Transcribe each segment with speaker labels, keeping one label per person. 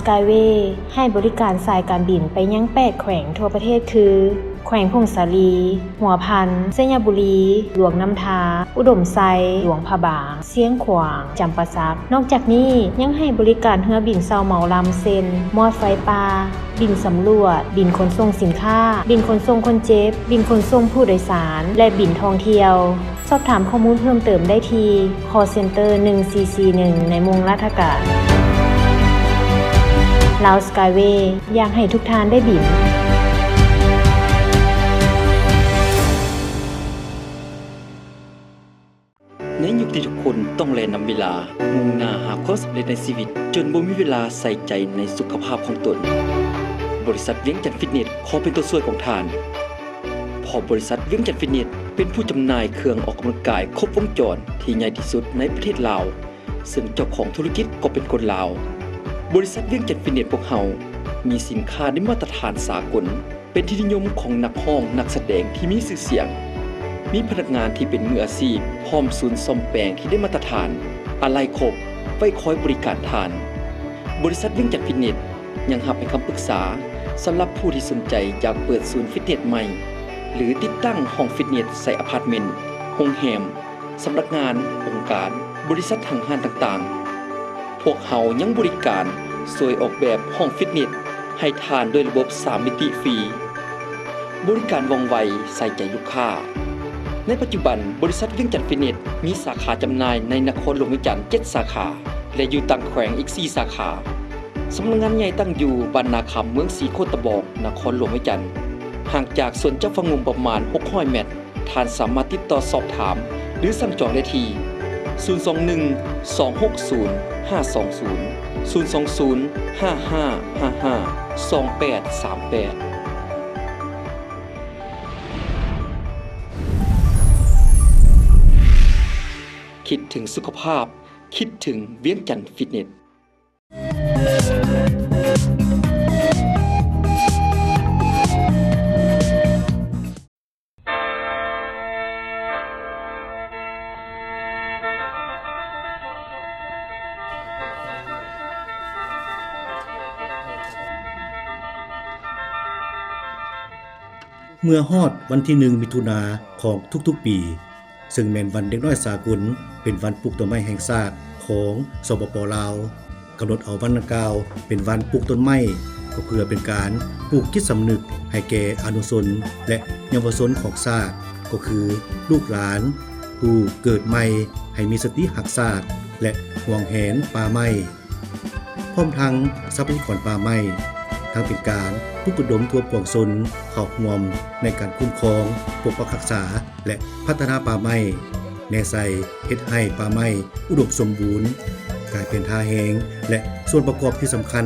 Speaker 1: Skyway ให้บริการสายการบินไปยัง8แขวงทั่วประเทศคือแขวงพงศาลีหัวพันสัญบุรีหลวงน้ำทาอุดมไซหลวงพะบางเสียงขวางจำปาสักนอกจากนี้ยังให้บริการเรือบินเซาเหมาลำเซ็นมอดไฟปลาบินสำรวจบินขนส่งสินค้าบินขนส่งคนเจ็บบินขนส่งผู้โดยสารและบินท่องเที่ยวสอบถามข้อมูลเพิ่มเติมได้ที่ call center 1441ในมุงราชการลาว Skyway อยากให้ทุกท่านได้บิน
Speaker 2: ในยุคที่ทุกคนต้องแล่นนำเวลามุ่งหน้าหาความสำเร็จในชีวิตจนบ่มีเวลาใส่ใจในสุขภาพของตนบริษัทเวียงจันทร์ฟิตเนสขอเป็นตัวช่วยของท่านเพราะบริษัทเวียงจันทร์ฟิตเนสเป็นผู้จำหน่ายเครื่องออกกำลังกายครบวงจรที่ใหญ่ที่สุดในประเทศลาวซึ่งเจ้าของธุรกิจก็เป็นคนลาวบริษัทเวียงจันทร์ฟิตเนสพวกเรามีสินค้าได้มาตรฐานสากลเป็นที่นิยมของนักร้องนักแสดงที่มีชื่อเสียงมีพนักงานที่เป็นมืออาชีพพร้อมศูนย์ซ่อมแปลงที่ได้มาตรฐานอะไรครบไว้คอยบริการทานบริษัทเวียงจันทร์ฟิตเนสยังรับให้คำปรึกษาสำหรับผู้ที่สนใจอยากเปิดศูนย์ฟิตเนสใหม่หรือติดตั้งห้องฟิตเนสใส่อพาร์ตเมนต์โรงแรมสำนักงานองค์การบริษัททางห้างต่างๆพวกเขายังบริการช่วยออกแบบห้องฟิตเนสให้ทานด้วยระบบ3มิติฟรีบริการว่องไวใส่ใจลูกค้าในปัจจุบันบริษัทเวียงจันทร์ฟิตเนสมีสาขาจำหน่ายในนครหลวงเวียงจันทร์7สาขาและอยู่ต่างแขวงอีก4สาขาสำนักงานใหญ่ตั้งอยู่บ้านนาคำเมืองศรีโคตบองนครหลวงเวียงจันทร์ห่างจากสวนเจ้าฟ้างุ่มประมาณ600เมตรท่านสามารถติดต่อสอบถามหรือสั่งจองได้ที่021 260 5200 020 5555 2838คิดถึงสุขภาพคิดถึงเวียงจันทร์ฟิตเนส
Speaker 3: เมื่อฮอดวันที่1มิถุนาของทุกๆปีซึ่งแม่นวันเด็กน้อยสากลเป็นวันปลูกต้นไม้แห่งชาติของสปป.ลาวกำหนดเอาวันดังกล่าวเป็นวันปลูกต้นไม้ก็เพื่อเป็นการปลูกจิตสำนึกให้แก่อนุชนและเยาวชนของชาติก็คือลูกหลานผู้เกิดใหม่ให้มีสติรักษาและห่วงแหนป่าไม้พร้อมทั้งทรัพยากรป่าไม้ทั้งเป็นการปลุกระดมทั่วปวงชนเข้าร่วมในการคุ้มครองปกปักรักษาและพัฒนาป่าไม้แนใส่เฮ็ดให้ป่าไม้อุดมสมบูรณ์กลายเป็นท่าแหงและส่วนประกอบที่สำคัญ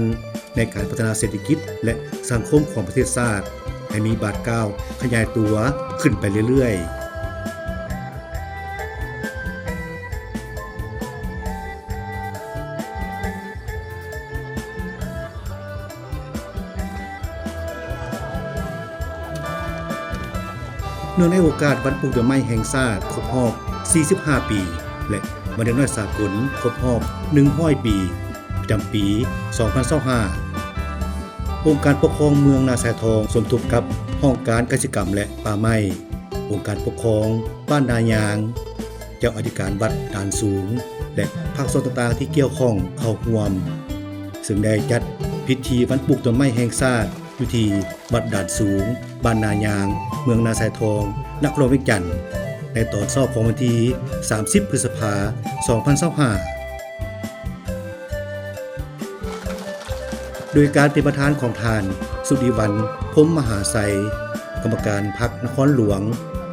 Speaker 3: ในการพัฒนาเศรษฐกิจและสังคมของประเทศชาติให้มีบาดก้าวขยายตัวขึ้นไปเรื่อยๆเนื่องในโอกาสวันปลูกต้นไม้แห่งชาติครบรอบ 45 ปี และวันเด็กน้อยสากลครบรอบ 100 ปี ประจำปี 2025 องค์การปกครองเมืองนาแสทองสมทบกับห้องการเกษตรกรรมและป่าไม้ องค์การปกครองบ้านนายาง เจ้าอธิการวัดด่านสูง และภาคส่วนต่างๆที่เกี่ยวข้องเข้าร่วม ซึ่งได้จัดพิธีวันปลูกต้นไม้แห่งชาติอยู่ที่วัดด่านสูงบ้านนายางเมืองนาแสทองนครหลวงเวียงจันทร์ในตอนเช้าของวันที่30 พฤษภาคม 2025 โดยการเป็นประธานของท่านสุดีวรรณ พรหมมหาไสยกรรมการพรรคนครหลวง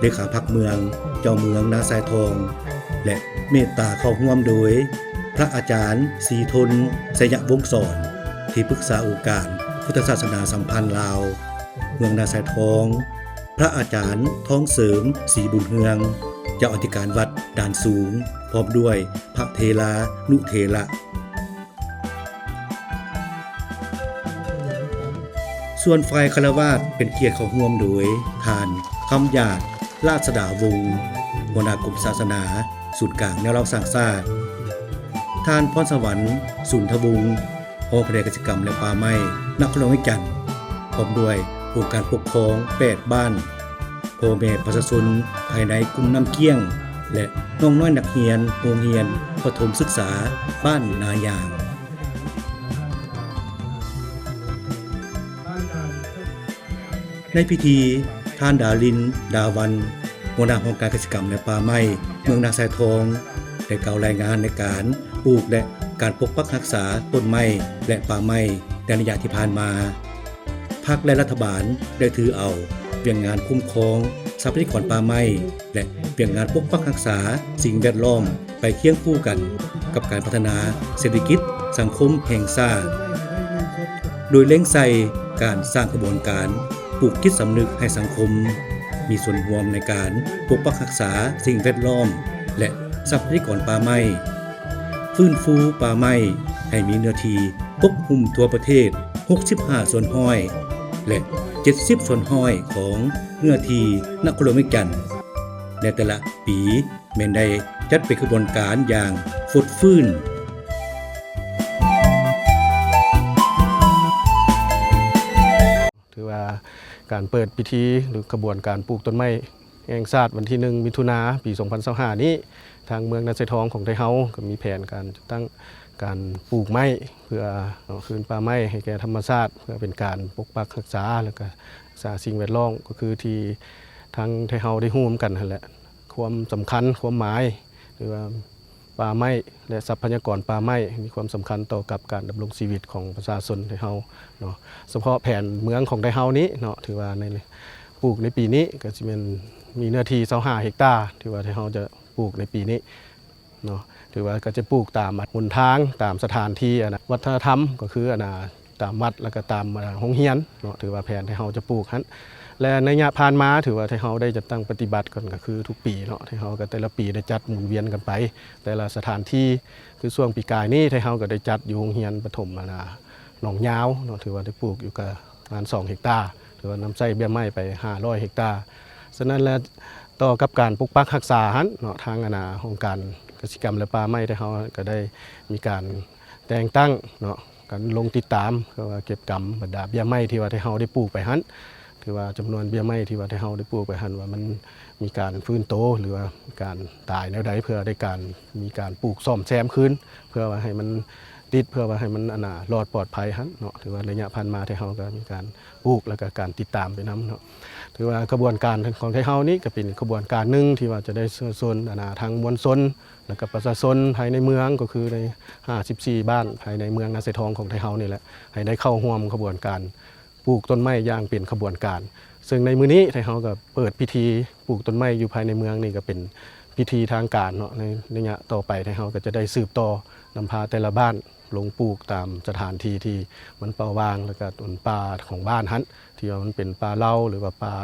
Speaker 3: เลขาพรรคเมืองเจ้าเมืองนาแสทองและเมตตาเข้าร่วมโดยพระอาจารย์ศรีทนสยวงศ์สอนที่ปรึกษาองค์การพุทธศาสนาสัมพันธ์ลาวเมืองนาแสทองพระอาจารย์ท้องเสริมศรีบุญเฮืองเจ้าอธิการวัดด่านสูงพร้อมด้วยพระเทลานุเทระส่วนฝ่ายฆราวาสเป็นเกียรติเข้าร่วมโดยท่านคำหยาดราชดาวงศ์หัวหน้ากรมศาสนาศูนย์กลางแนวเราสร้างชาติท่านพรสวรรค์สุนทวงศ์ หอแผนกกิจกรรมและป่าไม้นครหลวงเวียงจันทน์พร้อมด้วยองค์การปกครอง8บ้านพ่อแม่ประชาชนภายในกลุ่มน้ำเกี้ยงและน้องน้อยนักเรียนโรงเรียนประถมศึกษาบ้านนายางในพิธีท่านดาลินดาวันหัวหน้าองค์การกิจกรรมและป่าไม้เมืองนาสายทองได้กล่าวรายงานในการปลูกและการปกปักรักษาต้นไม้และป่าไม้ในระยะที่ผ่านมาพรรคและรัฐบาลได้ถือเอาเรื่องงานคุ้มครองทรัพยากรป่าไม้และเรื่องงานปกปักรักษาสิ่งแวดล้อมไปเคียงคู่กันกับการพัฒนาเศรษฐกิจสังคมแห่งชาติโดยเล็งใส่การสร้างกระบวนการปลูกจิตสำนึกให้สังคมมีส่วนร่วมในการปกปักรักษาสิ่งแวดล้อมและทรัพยากรป่าไม้ฟื้นฟูป่าไม้ให้มีเนื้อที่ปกคลุมทั่วประเทศ65ส่วนห้อยและ70ส่วนห้อยของเนื้อที่นครหลวงเวียงจันทน์ในแต่ละปีแม่นได้จัดเป็นกระบวนการอย่างฟดฟื้น
Speaker 4: ถือว่าการเปิดพิธีหรือกระบวนการปลูกต้นไม้แห่งชาติวันที่1มิถุนายนปี2025นี้ทางเมืองนาไซทองของไทยเฮาก็มีแผนการจัดตั้งการปลูกไม้เพื่อคืนป่าไม้ให้แก่ธรรมชาติเพื่อเป็นการปกปักรักษาแล้วก็รักษาสิ่งแวดล้อมก็คือที่ทางไทยเฮาได้ร่วมกันนั่นแหละความสำคัญความหมายหรือว่าป่าไม้และทรัพยากรป่าไม้มีความสำคัญต่อกับการดำรงชีวิตของประชาชนไทยเฮาเนาะเฉพาะแผนเมืองของไทยเฮานี้เนาะถือว่าในปลูกในปีนี้ก็จะเป็นมีเนื้อที่25เฮกตาร์ที่ว่าไทยเฮาจะปลูกในปีนี้เนาะถือว่าก็จะปลูกตามหนทางตามสถานที่วัฒนธรรมก็คือตามวัดแล้วก็ตามโรงเรียนเนาะถือว่าแผนที่เฮาจะปลูกนั้นและในระยะผ่านมาถือว่าที่เฮาได้จัดตั้งปฏิบัติกันก็คือทุกปีเนาะที่เฮาก็แต่ละปีได้จัดหมุนเวียนกันไปแต่ละสถานที่คือช่วงปีกายนี้ที่เฮาก็ได้จัดอยู่โรงเรียนประถมหนองยาวเนาะถือว่าได้ปลูกอยู่กับประมาณ2เฮกตาร์ถือว่านำไส้เบี้ยไม้ไป500เฮกตาร์ฉะนั้นแล้วต่อกับการปกปักรักษาหันเนาะทางองค์การกิจกรรมและป่าไม้ที่เฮาก็ได้มีการแต่งตั้งเนาะการลงติดตามก็ว่าเก็บกรรมบรรดาเบี้ยไม้ที่ว่าที่เฮาได้ปลูกไปหันถือว่าจำนวนเบี้ยไม้ที่ว่าที่เฮาได้ปลูกไปหันว่ามันมีการฟื้นโตหรือว่าการตายแนวใดเพื่อได้การมีการปลูกซ่อมแซมคืนเพื่อว่าให้มันติดเพื่อว่าให้มันรอดปลอดภัยหันเนาะถือว่าระยะผ่านมาที่เฮาก็มีการปลูกแล้วก็การติดตามไปนํเนาะถือว่ากระบวนการของไทยเฮานี้ก็เป็นกระบวนการหนึ่งที่ว่าจะได้ส่วนทางมวลชนแล้วก็ประชาชนภายในเมืองก็คือใน54บ้านภายในเมืองนาไซทองของไทยเฮานี่แหละให้ได้เข้าร่วมกระบวนการปลูกต้นไม้อย่างเป็นขบวนการซึ่งในมื้อนี้ไทยเฮาก็เปิดพิธีปลูกต้นไม้อยู่ภายในเมืองนี่ก็เป็นพิธีทางการเนาะในระยะต่อไปไทยเฮาก็จะได้สืบต่อนำพาแต่ละบ้านลงปลูกตามสถานที่ที่มันป่าวางแล้วก็ต้นป่าของบ้านหันที่ว่ามันเป็นป่าเล่าหรือว่าป่า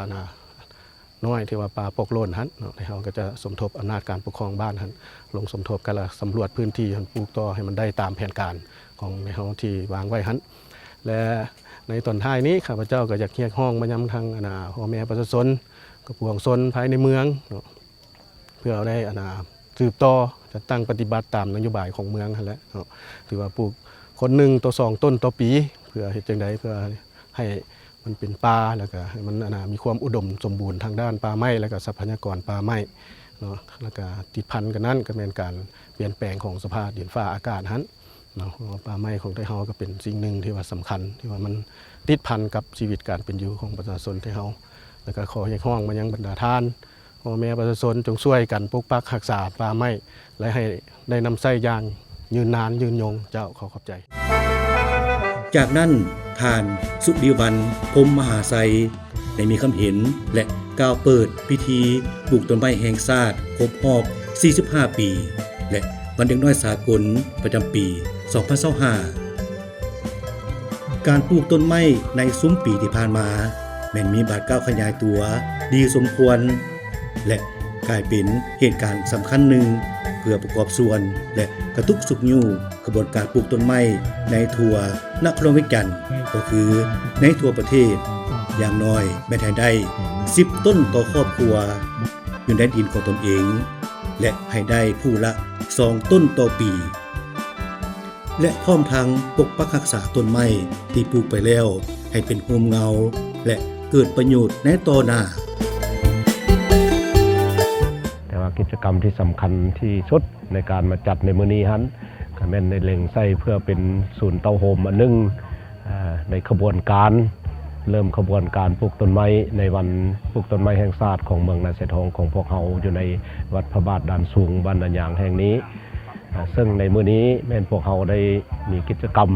Speaker 4: น้อยที่ว่าป่าปกโลนหันเนาะไทยเฮาก็จะสมทบอำนาจการปกครองบ้านหันลงสมทบกันละสำรวจพื้นที่หันปลูกต่อให้มันได้ตามแผนการของในเฮาที่วางไว้หันและในตอนท้ายนี้ข้าพเจ้าก็อยากเรียกร้องมายังทางพ่อแม่ประชาชนกับพวกชนภายในเมืองเนาะเพื่อเอาได้สืบต่อจะตั้งปฏิบัติตามนโยบายของเมืองนั่นแหละเนาะถือว่าปลูกคนหนึ่งต่อ2ต้นต่อปีเพื่อเฮ็ดจังไดเพื่อให้มันเป็นป่าแล้วก็ให้มันมีความอุดมสมบูรณ์ทางด้านป่าไม้แล้วก็ทรัพยากรป่าไม้เนาะแล้วก็ติดพันกันนั้นก็เป็นการเปลี่ยนแปลงของสภาพดินฟ้าอากาศหันเนาะป่าไม้ของไทยเฮาก็เป็นสิ่งหนึ่งที่ว่าสำคัญที่ว่ามันติดพันกับชีวิตการเป็นอยู่ของประชาชนไทยเฮาแล้วก็ขอเรียกร้องมายังบรรดาท่านพ่อแม่ประชาชนจงช่วยกันปกปักรักษาป่าไม้และให้ได้นำไส้ยางยืนนานยืนยงเจ้าขอขอบใจ
Speaker 3: จากนั้นท่านสุริวัลย์พรหมมหาไสยได้มีคำเห็นและกล่าวเปิดพิธีปลูกต้นไม้แห่งชาติครบรอบ45ปีและวันเด็กน้อยสากลประจำปี2025การปลูกต้นไม้ในซุ้มปีที่ผ่านมาแม้นมีบาดก้าวขยายตัวดีสมควรและกลายเป็นเหตุการณ์สำคัญหนึ่งเพื่อประกอบส่วนและกระตุกสุกยู่กระบวนการปลูกต้นไม้ในทั่วนครหลวงเวียงจันทน์ก็คือในทั่วประเทศอย่างน้อยแม้แต่ได้10ต้นต่อครอบครัวอยู่ในดินของตนเองและให้ได้ผู้ละ2ต้นต่อปี และพร้อมทั้งปกปักรักษาต้นไม้ที่ปลูกไปแล้วให้เป็นร่มเงาและเกิดประโยชน์ในต่อหน้า
Speaker 5: แต่ว่ากิจกรรมที่สำคัญที่สุดในการมาจัดในมื้อนี้ฮั้นก็แม่นในเล็งใส่เพื่อเป็นศูนย์เตาโฮมอันหนึงในขบวนการเริ่มขบวนการปลูกต้นไม้ในวันปลูกต้นไม้แห่งชาติของเมืองนาเสทองของพวกเราอยู่ในวัดพระบาทด่านสูงบ้านนาหยางแห่งนี้ซึ่งในมื้อนี้แม่นพวกเราได้มีกิจกรรม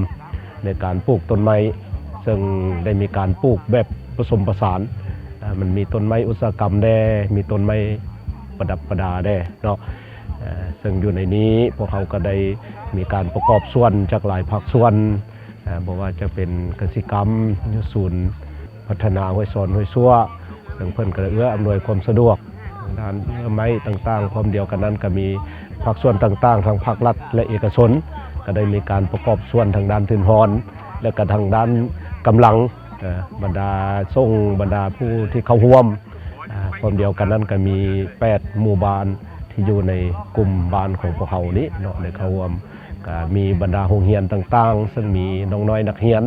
Speaker 5: ในการปลูกต้นไม้ซึ่งได้มีการปลูกแบบผสมผสานมันมีต้นไม้อุตสาหกรรมแด่มีต้นไม้ประดับประดาแด่เนาะซึ่งอยู่ในนี้พวกเขาก็ได้มีการประกอบส่วนจากหลายภาคส่วนบอกว่าจะเป็นกสิกรรมศูนย์พัฒนาห้วยซอนห้วยซัวซึ่งเพิ่นก็เอื้ออำนวยความสะดวกทางด้านไม้ต่างๆพร้อมเดียวกันนั้นก็มีภาคส่วนต่างๆทางภาครัฐและเอกชนก็ได้มีการประกอบส่วนทางด้านทุนพรและก็ทางด้านกำลังบรรดาส่งบรรดาผู้ที่เข้าร่วมพร้อมเดียวกันนั้นก็มี8หมู่บ้านที่อยู่ในกลุ่มบ้านของพวกเขานี้เนาะในเข้าร่วมก็มีบรรดาโรงเรียนต่างๆซึ่งมีน้องน้อยนักเรียน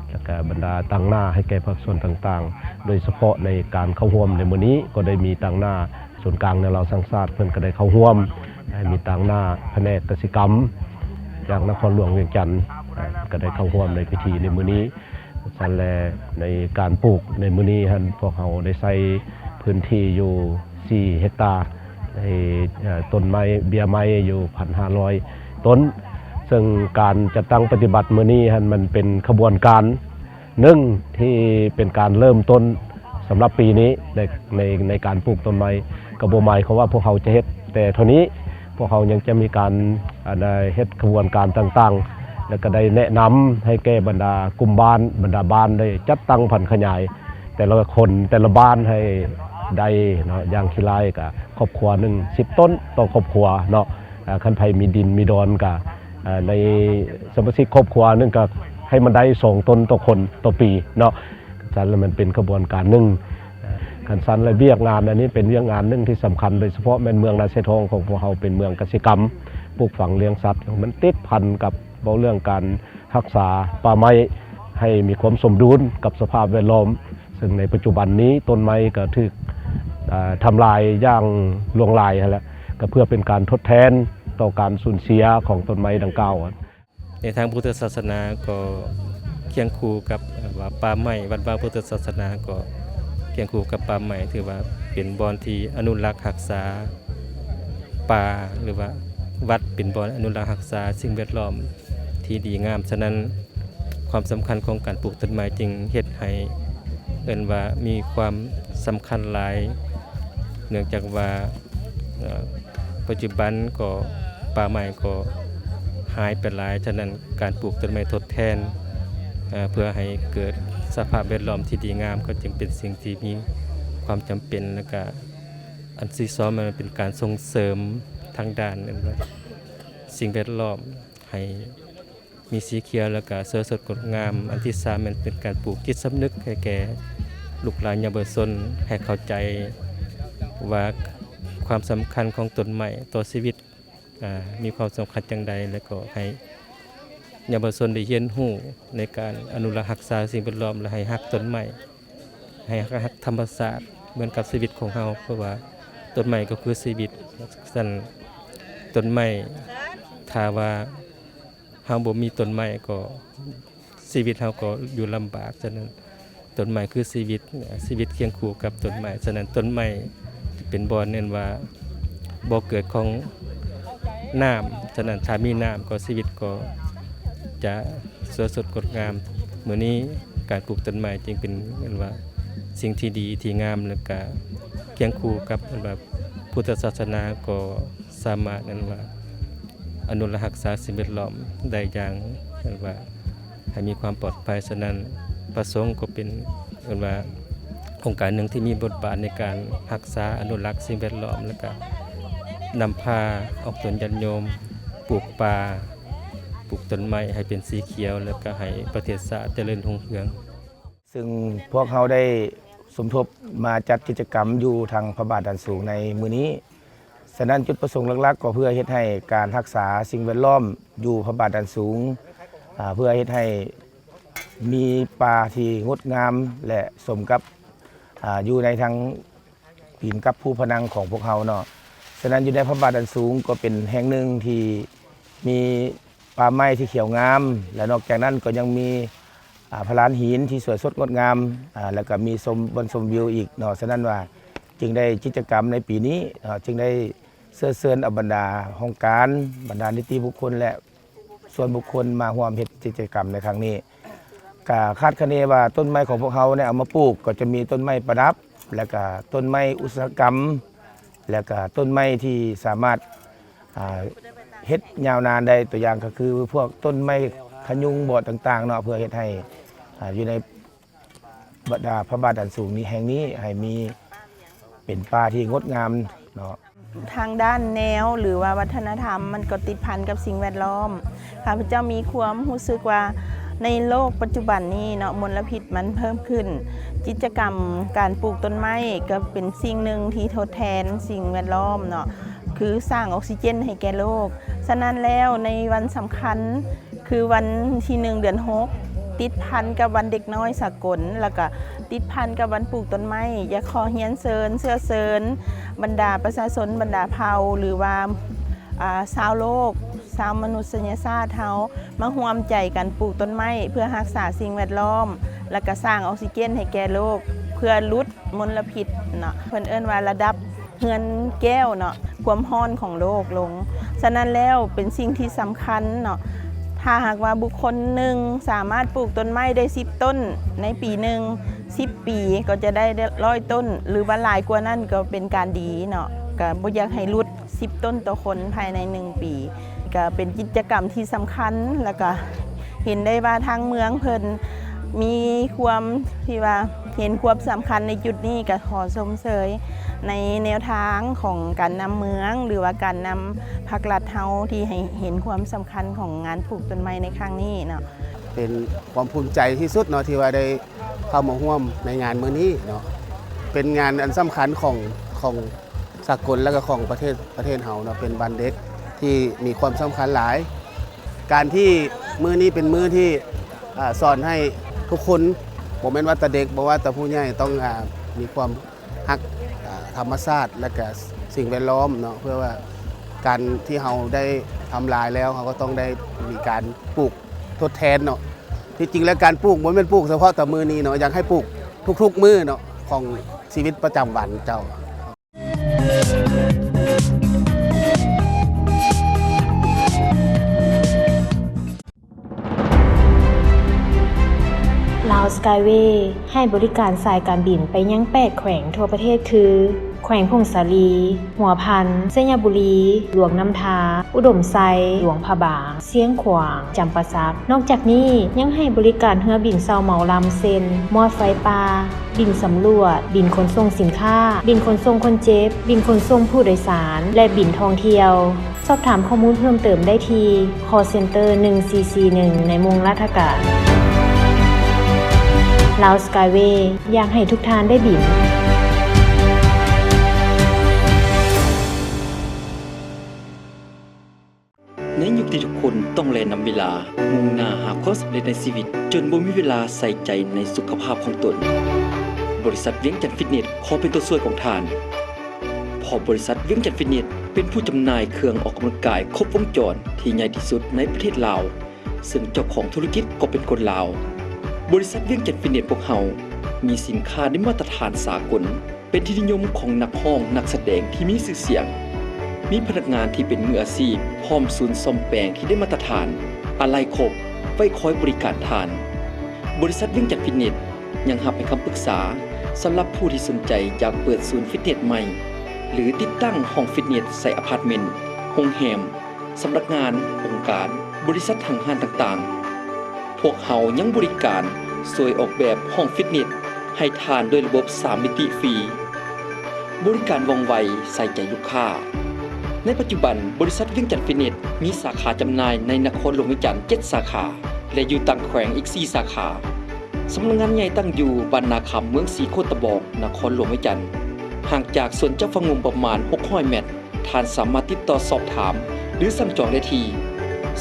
Speaker 5: แล้วก็บรรดาตั้งหน้าให้แก่ภาคส่วนต่างๆโดยเฉพาะในการเข้าร่วมในมื้อนี้ก็ได้มีตั้งหน้าส่วนกลางในเราสังสาสตร์เพิ่นก็ได้เข้าร่วมมีตั้งหน้าแผนกกสิกรรมจากนครหลวงเวียงจันทร์ก็ได้เข้าร่วมในพิธีในมื้อนี้สั่นแลในการปลูกในมื้อนี้ท่านพวกเราได้ใช้พื้นที่อยู่4เฮกตาร์ในต้นไม้เบี้ยไม้อยู่ 1,500 ต้นซึ่งการจัดตั้งปฏิบัติมื้อนี้มันเป็นขบวนการหนึ่งที่เป็นการเริ่มต้นสำหรับปีนี้ในการปลูกต้นไม้กระบวนการเขาว่าพวกเขาจะเฮ็ดแต่เท่านี้พวกเขายังจะมีการเฮ็ดขบวนการต่างๆแล้วก็ได้แนะนำให้แก่บรรดากลุ่มบ้านบรรดาบ้านได้จัดตั้งพันธุ์ขยายแต่ละคนแต่ละบ้านให้ได้เนาะอย่างขี้ไร่กับครอบครัวหนึ่ง10 ต้นต่อครอบครัวเนาะคันไผมีดินมีดอนกับในสมาชิกครอบครัวนึงก็ให้มันได้2 ต้นต่อคนต่อปีเนาะฉะนั้นมันเป็นกระบวนการหนึ่งคันสันและเวียกงานอันนี้เป็นเวียกงานหนึ่งที่สำคัญโดยเฉพาะแม่นเมืองนาเสทองของพวกเราเป็นเมืองกสิกรรมปลูกฝังเลี้ยงสัตว์มันติดพันกับเรื่องการรักษาป่าไม้ให้มีความสมดุลกับสภาพแวดล้อมซึ่งในปัจจุบันนี้ต้นไม้ก็ถูกทำลายอย่างลวงลายแล้วก็เพื่อเป็นการทดแทนต่อการสูญเสียของต้นไม้ดังกล่าว
Speaker 2: ในทางพุทธศาสนาก็เคียงคู่กับว่าป่าไม้วัดวาพุทธศาสนาก็เคียงคู่กับป่าไม้ถือว่าเป็นบ่อนที่อนุรักษ์รักษาป่าหรือว่าวัดเป็นบ่อนอนุรักษ์รักษาสิ่งแวดล้อมที่ดีงามฉะนั้นความสำคัญของการปลูกต้นไม้จึงเฮ็ดให้เอิ้นว่ามีความสำคัญหลายเนื่องจากว่าปัจจุบันก็ป่าไม้ก็หายไปหลายฉะนั้นการปลูกต้นไม้ทดแทนเพื่อให้เกิดสภาพแวดล้อมที่ดีงามก็จึงเป็นสิ่งที่มีความจำเป็นและก็อันที่สองมันเป็นการส่งเสริมทางด้านสิ่งแวดล้อมให้มีสีเขียวแล้วก็สวยสดงดงามอันที่สามมันเป็นการปลูกจิตสำนึกให้แก่ลูกหลานเยาวชนให้เข้าใจว่าความสำคัญของต้นไม้ต่อชีวิตมีความสำคัญจังใดแล้วก็ให้เยาวชนได้เรียนรู้ในการอนุรักษ์รักษาสิ่งแวดล้อมและให้รักต้นไม้ให้รักธรรมชาติเหมือนกับชีวิตของเราเพราะว่าต้นไม้ก็คือชีวิตสั่นต้นไม้ถ้าว่าเฮาบ่มีต้นไม้ก็ชีวิตเฮาก็อยู่ลำบากฉะนั้นต้นไม้คือชีวิตเคียงคู่กับต้นไม้ฉะนั้นต้นไม้เป็นบ่อเน้นว่าบ่อเกิดของน้ำฉะนั้นถ้ามีน้ำก็ชีวิตก็จะสวยสดงดงามมื้อนี้การปลูกต้นไม้จึงเป็นว่าสิ่งที่ดีที่งามแล้วก็เคียงคู่กับแบบพุทธศาสนาก็สามารถนั้นว่าอนุรักษ์รักษาสิ่งแวดล้อมได้อย่างว่าให้มีความปลอดภัยฉะนั้นประสงค์ก็เป็นว่าองค์การหนึ่งที่มีบทบาทในการรักษาอนุรักษ์สิ่งแวดล้อมแล้วก็นำพาออกตนญาติโยมปลูกป่าปลูกต้นไม้ให้เป็นสีเขียวแล้วก็ให้ประเทศชาติเจริญรุ่งเรือง
Speaker 6: ซึ่งพวกเขาได้สมทบมาจัดกิจกรรมอยู่ทางพระบาทด่านสูงในมื้อนี้ ฉะนั้นจุดประสงค์หลักๆก็เพื่อเฮ็ดให้การรักษาสิ่งแวดล้อมอยู่พระบาทดันสูงเพื่อเฮ็ดให้มีป่าที่งดงามและสมกับอยู่ในทางปีนกับผู้พนังของพวกเขาเนาะฉะนั้นอยู่ในพระบาทดันสูงก็เป็นแห่งหนึ่งที่มีป่าไม้ที่เขียวงามและนอกจากนั้นก็ยังมีพลานหินที่สวยสดงดงามแล้วก็มีบนชมวิวอีกเนาะฉะนั้นว่าจึงได้กิจกรรมในปีนี้จึงได้เชิญเอาบรรดาองค์การบรรดานิติบุคคลและส่วนบุคคลมาร่วมกิจกรรมในครั้งนี้ก็คาดคะเนว่าต้นไม้ของพวกเขาเนี่ยเอามาปลูกก็จะมีต้นไม้ประดับและก็ต้นไม้อุตสาหกรรมและก็ต้นไม้ที่สามารถเฮ็ดยาวนานได้ตัวอย่างก็คือพวกต้นไม้ขยุงบอดต่างๆเนาะเพื่อเฮ็ดให้อยู่ในบรรดาพระบาทดันสูงนี้แห่งนี้ให้มีเป็นป่าที่งดงามเนาะ
Speaker 7: ทางด้านแนวหรือว่าวัฒนธรรมมันก็ติดพันกับสิ่งแวดล้อมข้าพเจ้ามีความรู้สึกว่าในโลกปัจจุบันนี้เนาะมลพิษมันเพิ่มขึ้นกิจกรรมการปลูกต้นไม้ก็เป็นสิ่งหนึ่งที่ทดแทนสิ่งแวดล้อมเนาะคือสร้างออกซิเจนให้แก่โลกฉะนั้นแล้วในวันสำคัญคือวันที่1 เดือน 6ติดพันกับวันเด็กน้อยสากลแล้วก็ติดพันกับวันปลูกต้นไม้อยากขอเฮียนเซินเสื้อเซินบรรดาประชาชนบรรดาเผ่าหรือว่าชาวโลกชาวมนุษยชาติเฮามาร่วมใจกันปลูกต้นไม้เพื่อรักษาสิ่งแวดล้อมและก็สร้างออกซิเจนให้แก่โลกเพื่อลดมลพิษเนาะเพิ่นเอิ้นว่าระดับเฮือนแก้วเนาะความร้อนของโลกลงฉะนั้นแล้วเป็นสิ่งที่สำคัญเนาะถ้าหากว่าบุคคลหนึ่งสามารถปลูกต้นไม้ได้10 ต้นในปีหนึ่ง10 ปีก็จะได้100 ต้นหรือว่าหลายกว่านั้นก็เป็นการดีเนาะก็บ่อยากให้ลด10 ต้นต่อคนภายใน1 ปีก็เป็นกิจกรรมที่สำคัญแล้วก็เห็นได้ว่าทางเมืองเพิ่นมีความที่ว่าเห็นความสำคัญในจุดนี้ก็ขอชมเชยในแนวทางของการนำเมืองหรือว่าการนำภาครัฐเฮาที่ให้เห็นความสำคัญของงานปลูกต้นไม้ในครั้งนี้เนาะ
Speaker 8: เป็นความภูมิใจที่สุดเนาะที่ว่าได้เข้ามาร่วมในงานมื้อนี้เนาะเป็นงานอันสำคัญของสากลและก็ของประเทศเฮาเนาะเป็นวันเด็กที่มีความสำคัญหลายการที่มื้อนี้เป็นมื้อที่สอนให้ทุกคนบ่แม่นว่าแต่เด็กบ่ว่าแต่ผู้ใหญ่ต้องมีความรักธรรมชาติและก็สิ่งแวดล้อมเนาะเพื่อว่าการที่เฮาได้ทำลายแล้วเขาก็ต้องได้มีการปลูกทดแทนเนาะที่จริงแล้วการปลูกบ่แม่นปลูกเฉพาะแต่มื้อนี้เนาะอยากให้ปลูกทุกๆมื้อเนาะของชีวิตประจำวันเจ้า
Speaker 1: ลาวสกายเวย์ให้บริการสายการบินไปยัง8 แขวงทั่วประเทศคือแขวงพงศาลีหัวพันเสยบุรีหลวงน้ำทาอุดมไซหลวงพะบางเสียงขวางจำปาสักนอกจากนี้ยังให้บริการเรือบินเซาเหมาลำเซนมอดไฟปลาบินสำรวจบินขนส่งสินค้าบินขนส่งคนเจ็บบินขนส่งผู้โดยสารและบินท่องเที่ยวสอบถามข้อมูลเพิ่มเติมได้ที่ call center 1441ในเมืองราชกาฬลาวสกายเวย์อยากให้ทุกท่านได้บิน
Speaker 2: ในยุคที่ทุกคนต้องแล่นนำเวลามุ่งหน้าหาความสำเร็จในชีวิตจนบ่มีเวลาใส่ใจในสุขภาพของตนบริษัทเวียงจันทร์ฟิตเนสขอเป็นตัวช่วยของท่านเพราะบริษัทเวียงจันทร์ฟิตเนสเป็นผู้จำหน่ายเครื่องออกกำลังกายครบวงจรที่ใหญ่ที่สุดในประเทศลาวซึ่งเจ้าของธุรกิจก็เป็นคนลาวบริษัทเวียงจันทร์ฟิตเนสพวกเฮามีสินค้าได้มาตรฐานสากลเป็นที่นิยมของนักร้องนักแสดงที่มีชื่อเสียงมีพนักงานที่เป็นมืออาชีพพร้อมศูนย์ซ่อมแปลงที่ได้มาตรฐานอะไรครบไว้คอยบริการทานบริษัทเวียงจันทร์ฟิตเนสยังรับให้คำปรึกษาสำหรับผู้ที่สนใจอยากเปิดศูนย์ฟิตเนสใหม่หรือติดตั้งห้องฟิตเนสใส่อพาร์ตเมนต์โรงแรมสำนักงานองค์การบริษัททางห้างต่างๆพวกเฮายังบริการสวยออกแบบห้องฟิตเนสให้ทานด้วยระบบ3มิติฟรีบริการว่องไวใส่ใจลูกค้าในปัจจุบันบริษัทเวียงจันทร์ฟิตเนสมีสาขาจำหน่ายในนครหลวงวิจันทร์7 สาขาและอยู่ต่างแขวงอีก4 สาขาสำนักงานใหญ่ตั้งอยู่บ้านนาคำเมืองศรีโคตะบอกนครหลวงวิจันทร์ห่างจากสวนเจ้าฟงุมประมาณ600 เมตร ท่านสามารถติดต่อสอบถามหรือสั่งจองได้ที่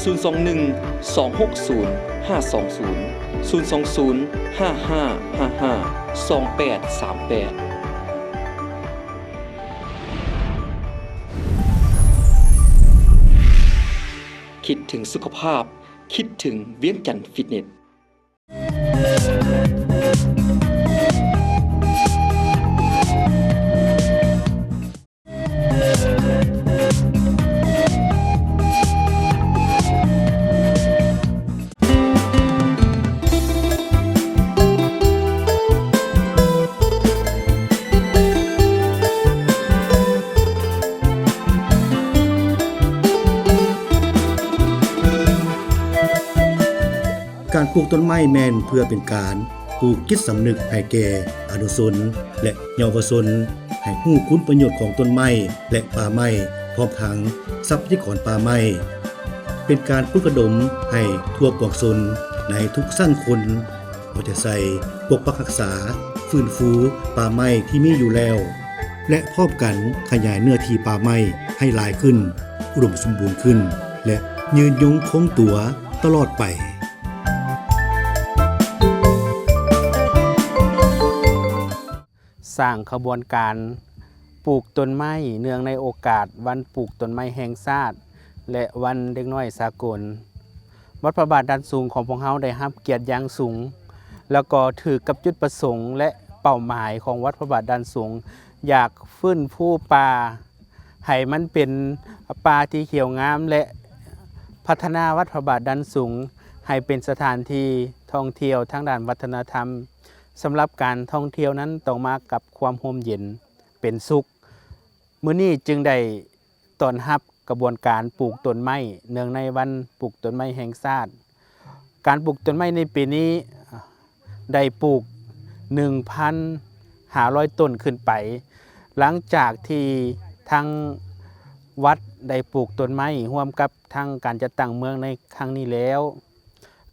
Speaker 2: 021 260 520 020 5555 2838คิดถึงสุขภาพคิดถึงเวียงจันทน์ฟิตเนส
Speaker 3: การปลูกต้นไม้แม่นเพื่อเป็นการปลูกจิตสำนึกให้แก่อนุชนและเยาวชนให้ฮู้คุณประโยชน์ของต้นไม้และป่าไม้พร้อมทั้งทรัพยากรป่าไม้เป็นการปลุกระดมให้ทั่วปวงชนในทุกสั้นคนเอาใจใส่ปกปักรักษาฟื้นฟูป่าไม้ที่มีอยู่แล้วและพร้อมกันขยายเนื้อที่ป่าไม้ให้หลายขึ้นอุดมสมบูรณ์ขึ้นและยืนยงคงตัวตลอดไป
Speaker 9: สร้างขบวนการปลูกต้นไม้เนื่องในโอกาสวันปลูกต้นไม้แห่งชาติและวันเด็กน้อยสากลวัดพระบาทดันสูงของพวกเราได้รับเกียรติอย่างสูงแล้วก็ถือกับจุดประสงค์และเป้าหมายของวัดพระบาทดันสูงอยากฟื้นฟูป่าให้มันเป็นป่าที่เขียวงามและพัฒนาวัดพระบาทดันสูงให้เป็นสถานที่ท่องเที่ยวทางด้านวัฒนธรรมสำหรับการท่องเที่ยวนั้นต้องมากับความร่มเย็นเป็นสุขมื้อนี้จึงได้ต้อนรับกระบวนการปลูกต้นไม้เนื่องในวันปลูกต้นไม้แห่งชาติการปลูกต้นไม้ในปีนี้ได้ปลูก 1,500 ต้นขึ้นไปหลังจากที่ทางวัดได้ปลูกต้นไม้ร่วมกับทางการจัดตั้งเมืองในครั้งนี้แล้ว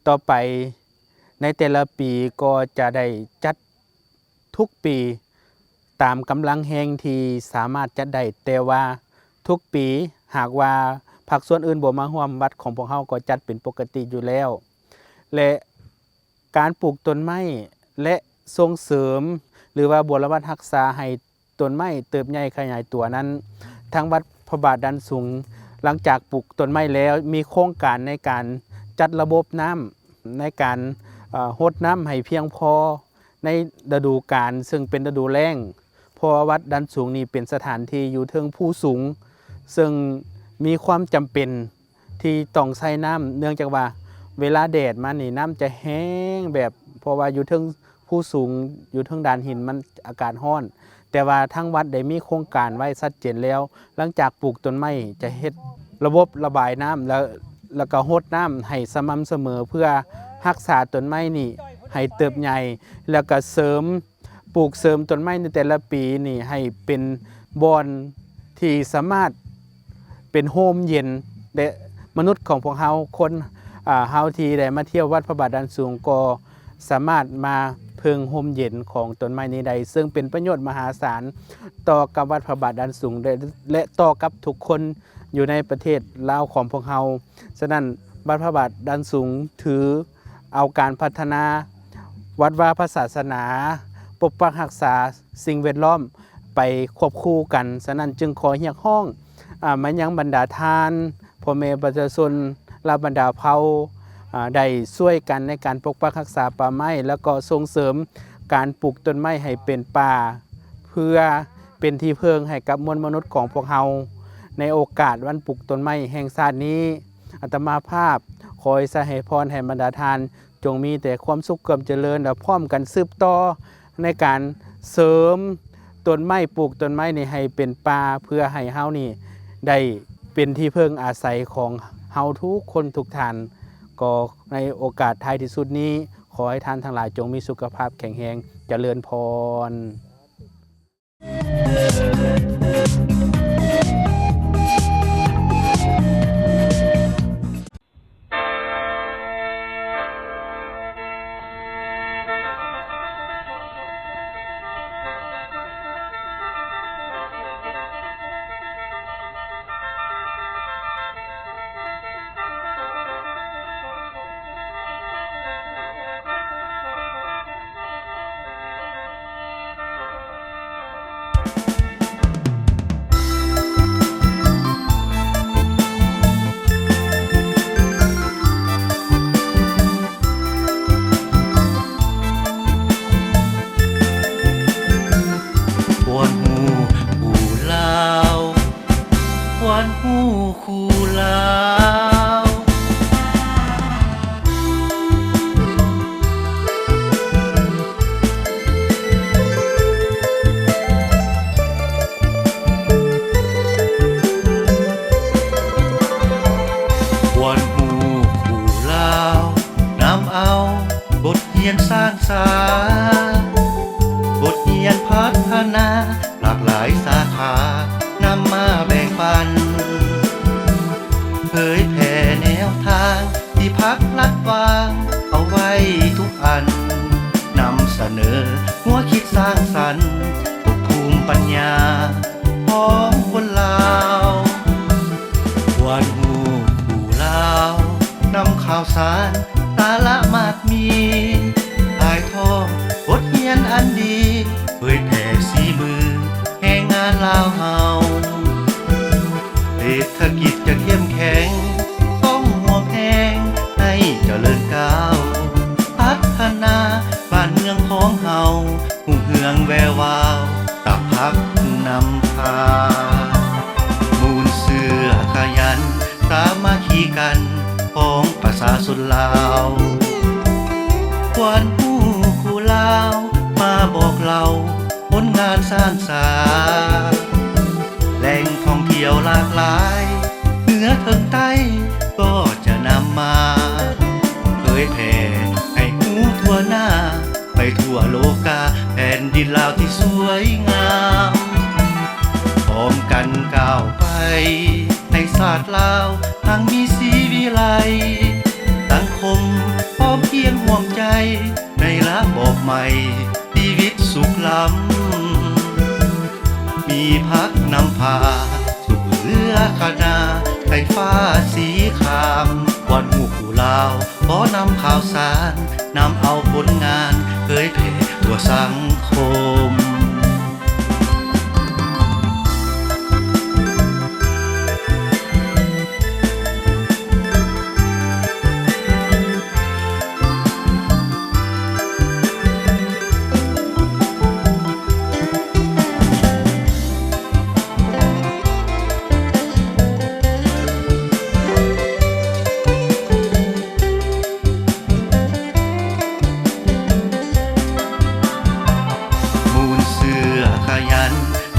Speaker 9: ต่อไปในแต่ละปีก็จะได้จัดทุกปีตามกำลังแห่งที่สามารถจัดได้แต่ว่าทุกปีหากว่าภาคส่วนอื่นบ่มาร่วมวัดของพวกเราก็จัดเป็นปกติอยู่แล้วและการปลูกต้นไม้และส่งเสริมหรือว่าบูรณรักษาให้ต้นไม้เติบใหญ่ขยายตัวนั้นทางวัดพระบาทดันสูงหลังจากปลูกต้นไม้แล้วมีโครงการในการจัดระบบน้ำในการรดน้ำให้เพียงพอในฤดูกาลซึ่งเป็นฤดูแล้งเพราะวัดดันสูงนี้เป็นสถานที่อยู่เทิงภูสูงซึ่งมีความจำเป็นที่ต้องใช้น้ำเนื่องจากว่าเวลาแดดมานี่น้ำจะแห้งแบบเพราะว่าอยู่เทิงภูสูงอยู่เทิงด่านหินมันอากาศร้อนแต่ว่าทั้งวัดได้มีโครงการไว้ชัดเจนแล้วหลังจากปลูกต้นไม้จะเฮ็ดระบบระบายน้ำแล้วก็รดน้ำให้สม่ำเสมอเพื่อรักษาต้นไม้นี่ให้เติบใหญ่แล้วก็ปลูกเสริมต้นไม้ในแต่ละปีนี่ให้เป็นบอนที่สามารถเป็นโฮมเย็นและมนุษย์ของพวกเราคนเฮาที่ได้มาเที่ยววัดพระบาทดันสูงก็สามารถมาเพิงโฮมเย็นของต้นไม้นี้ได้ซึ่งเป็นประโยชน์มหาศาลต่อกับวัดพระบาทดันสูงและต่อกับทุกคนอยู่ในประเทศลาวของพวกเราฉะนั้นวัดพระบาทดันสูงถือเอาการพัฒนาวัดวาพระศาสนาปกปักรักษาสิ่งแวดล้อมไปควบคู่กันฉะนั้นจึงขอเรียกร้องมายังบรรดาทานพ่อแม่ประชาชนและบรรดาเผ่าได้ช่วยกันในการปกปักรักษาป่าไม้แล้วก็ส่งเสริมการปลูกต้นไม้ให้เป็นป่าเพื่อเป็นที่พึ่งให้กับมวลมนุษย์ของพวกเราในโอกาสวันปลูกต้นไม้แห่งชาตินี้อาตมาภาพขอให้พรแห่งบรรดาทานจงมีแต่ความสุขความเจริญและพร้อมกันสืบต่อในการเสริมต้นไม้ปลูกต้นไม้นี่ให้เป็นป่าเพื่อให้เฮานี่ได้เป็นที่พึ่งอาศัยของเฮาทุกคนทุกท่านก็ในโอกาสท้ายที่สุดนี้ขอให้ท่านทั้งหลายจงมีสุขภาพแข็งแรงเจริญพร
Speaker 10: คู่ลาว วันหมู่คู่ลาวนำเอาบทเรียนสร้างสรรค์บทเรียนพัฒนาหลากหลายสาขานำมาแบ่งปันเผยแผ่แนวทางที่พักลัดวางเอาไว้ทุกอันนำเสนอหัวคิดสร้างสรรค์ทุกภูมิปัญญาของคนลาววันหมู่คู่ลาวนำข่าวสารสาระมากมีถ่ายทอดบทเรียนอันดีเผยแผ่สีมือแห่งงานลาวเฮาเศรษฐกิจจะเข้มแข็งต้องห่วงแหงให้เจริญก้าวพัฒนาบ้านเมืองของเฮาหุ่งเฮืองแวววาวตามพักนำพามูลเสือขยันสามัคคีกันของประชาชนลาววันผู้คู่ลาวมาบอกเราผลงานสร้างสรรค์แหล่งท่องเที่ยวหลากหลายเหนือถึงใต้ก็จะนำมาเผยแผ่ให้หูทั่วหน้าไปทั่วโลกาแผ่นดินลาวที่สวยงามพร้อมกันก้าวไปในศาสตร์ลาวทางมีสีวิไลสังคมพร้อมเพียงห่วงใจในระบบใหม่ชีวิตสุขล้ำมีพักนำพาสู่เรือคณาไฟฟ้าสีขามวันหมู่คู่ลาวขอนำข่าวสารนำเอาผลงานเผยแผ่ทั่วสังคม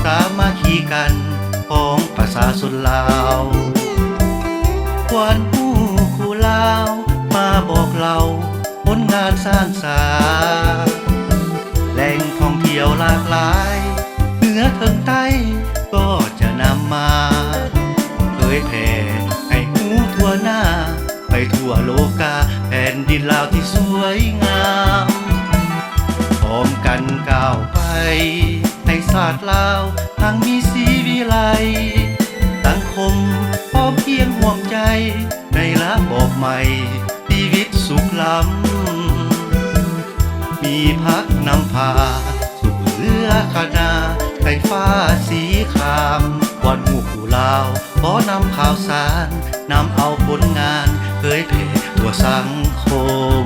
Speaker 10: สามัคคีกันของประชาชนลาววันผู้คู่ลาวมาบอกเราผลงานสร้างสรรค์แหล่งท่องเที่ยวหลากหลายเหนือถึงใต้ก็จะนำมาเผยแผ่ให้หูทั่วหน้าไปทั่วโลกาแผ่นดินลาวที่สวยงามพร้อมกันก้าวไปในศาสตร์ลาวทางมีสีวิไลสังคมพร้อมเพียงห่วงใจในระบบใหม่ชีวิตสุขล้ำมีพักนำพาสู่เรือคณาไฟฟ้าสีขามวันหมู่คู่ลาวขอนำข่าวสารนำเอาผลงานเผยแผ่ทั่วสังคม